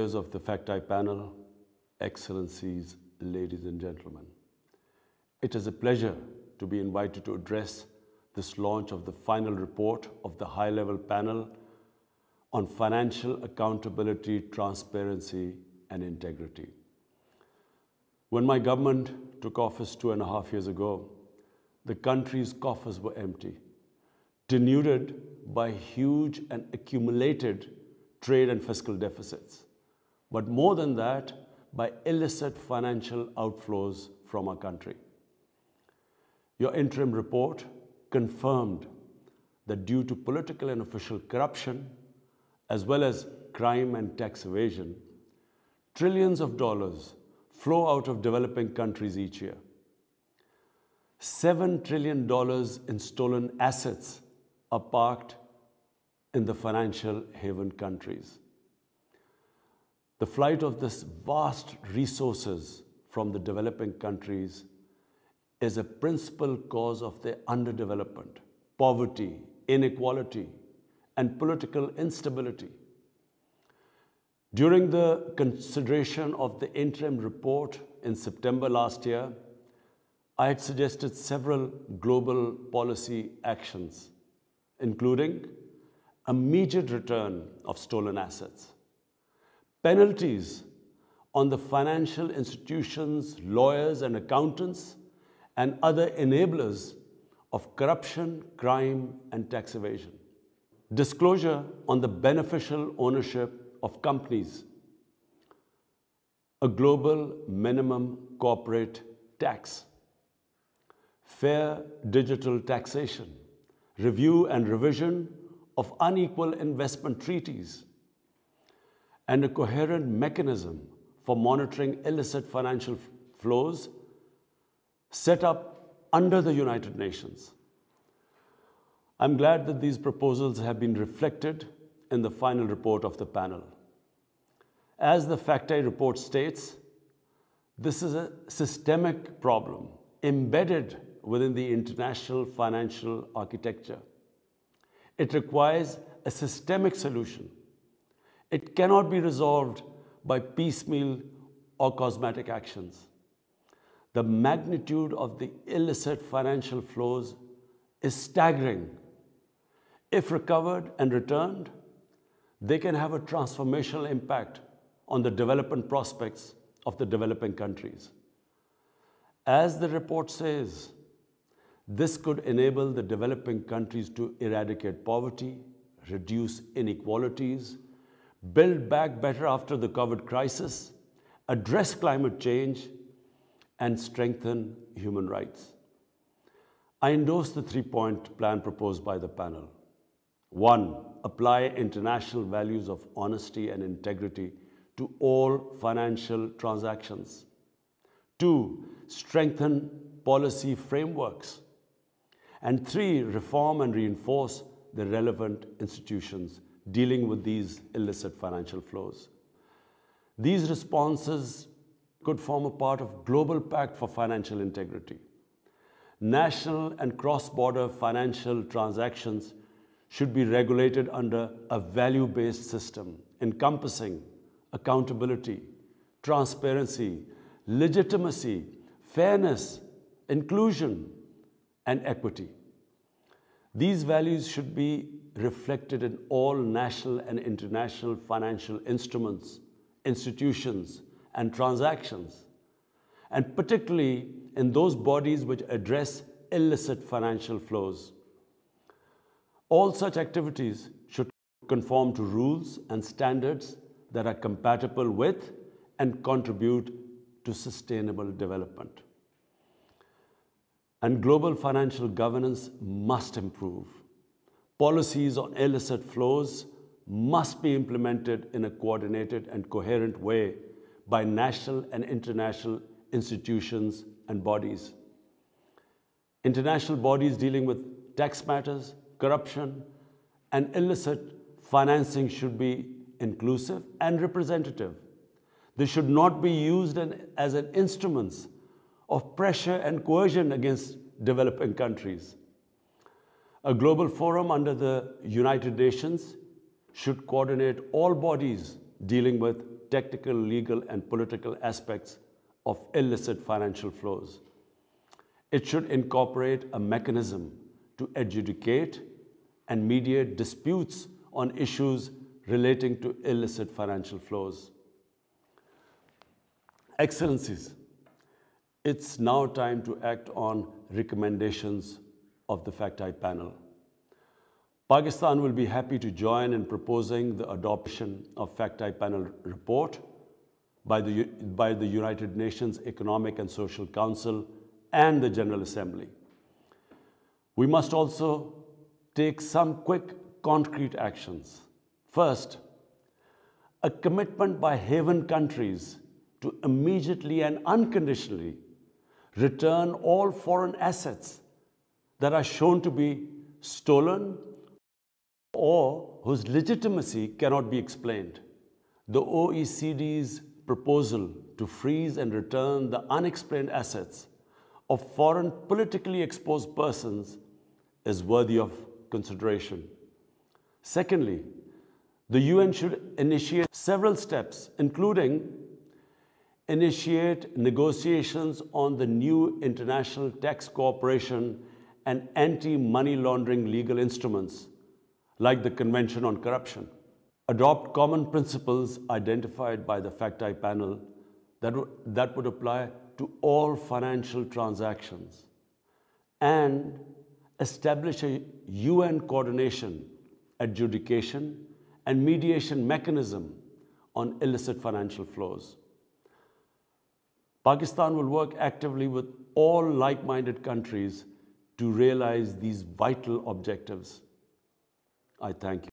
of the FACTI panel, Excellencies, ladies and gentlemen. It is a pleasure to be invited to address this launch of the final report of the high-level panel on financial accountability, transparency and integrity. When my government took office 2.5 years ago, the country's coffers were empty, denuded by huge and accumulated trade and fiscal deficits. But more than that, by illicit financial outflows from our country. Your interim report confirmed that due to political and official corruption, as well as crime and tax evasion, trillions of dollars flow out of developing countries each year. $7 trillion in stolen assets are parked in the financial haven countries. The flight of this vast resources from the developing countries is a principal cause of their underdevelopment, poverty, inequality, and political instability. During the consideration of the interim report in September last year, I had suggested several global policy actions, including immediate return of stolen assets, penalties on the financial institutions, lawyers and accountants and other enablers of corruption, crime and tax evasion, disclosure on the beneficial ownership of companies, a global minimum corporate tax, fair digital taxation, review and revision of unequal investment treaties, and a coherent mechanism for monitoring illicit financial flows set up under the United Nations. I'm glad that these proposals have been reflected in the final report of the panel. As the FACTI report states, this is a systemic problem embedded within the international financial architecture. It requires a systemic solution. It cannot be resolved by piecemeal or cosmetic actions. The magnitude of the illicit financial flows is staggering. If recovered and returned, they can have a transformational impact on the development prospects of the developing countries. As the report says, this could enable the developing countries to eradicate poverty, reduce inequalities, build back better after the COVID crisis, address climate change, and strengthen human rights. I endorse the 3-point plan proposed by the panel. 1, apply international values of honesty and integrity to all financial transactions. 2, strengthen policy frameworks. And 3, reform and reinforce the relevant institutions dealing with these illicit financial flows. These responses could form a part of global pact for financial integrity. National and cross-border financial transactions should be regulated under a value-based system encompassing accountability, transparency, legitimacy, fairness, inclusion, and equity. These values should be reflected in all national and international financial instruments, institutions, and transactions, and particularly in those bodies which address illicit financial flows. All such activities should conform to rules and standards that are compatible with and contribute to sustainable development. And global financial governance must improve. Policies on illicit flows must be implemented in a coordinated and coherent way by national and international institutions and bodies. International bodies dealing with tax matters, corruption, and illicit financing should be inclusive and representative. They should not be used as an instruments of pressure and coercion against developing countries. A global forum under the United Nations should coordinate all bodies dealing with technical, legal, and political aspects of illicit financial flows. It should incorporate a mechanism to adjudicate and mediate disputes on issues relating to illicit financial flows. Excellencies, it's now time to act on recommendations of the FACTI panel. Pakistan will be happy to join in proposing the adoption of FACTI panel report by the United Nations Economic and Social Council and the General Assembly. We must also take some quick, concrete actions. First, a commitment by haven countries to immediately and unconditionally return all foreign assets that are shown to be stolen or whose legitimacy cannot be explained. The OECD's proposal to freeze and return the unexplained assets of foreign politically exposed persons is worthy of consideration. Secondly, the UN should initiate several steps, including initiate negotiations on the new international tax cooperation and anti-money laundering legal instruments, like the Convention on Corruption. Adopt common principles identified by the FACTI panel that would apply to all financial transactions, and establish a UN coordination, adjudication, and mediation mechanism on illicit financial flows. Pakistan will work actively with all like-minded countries to realize these vital objectives. I thank you.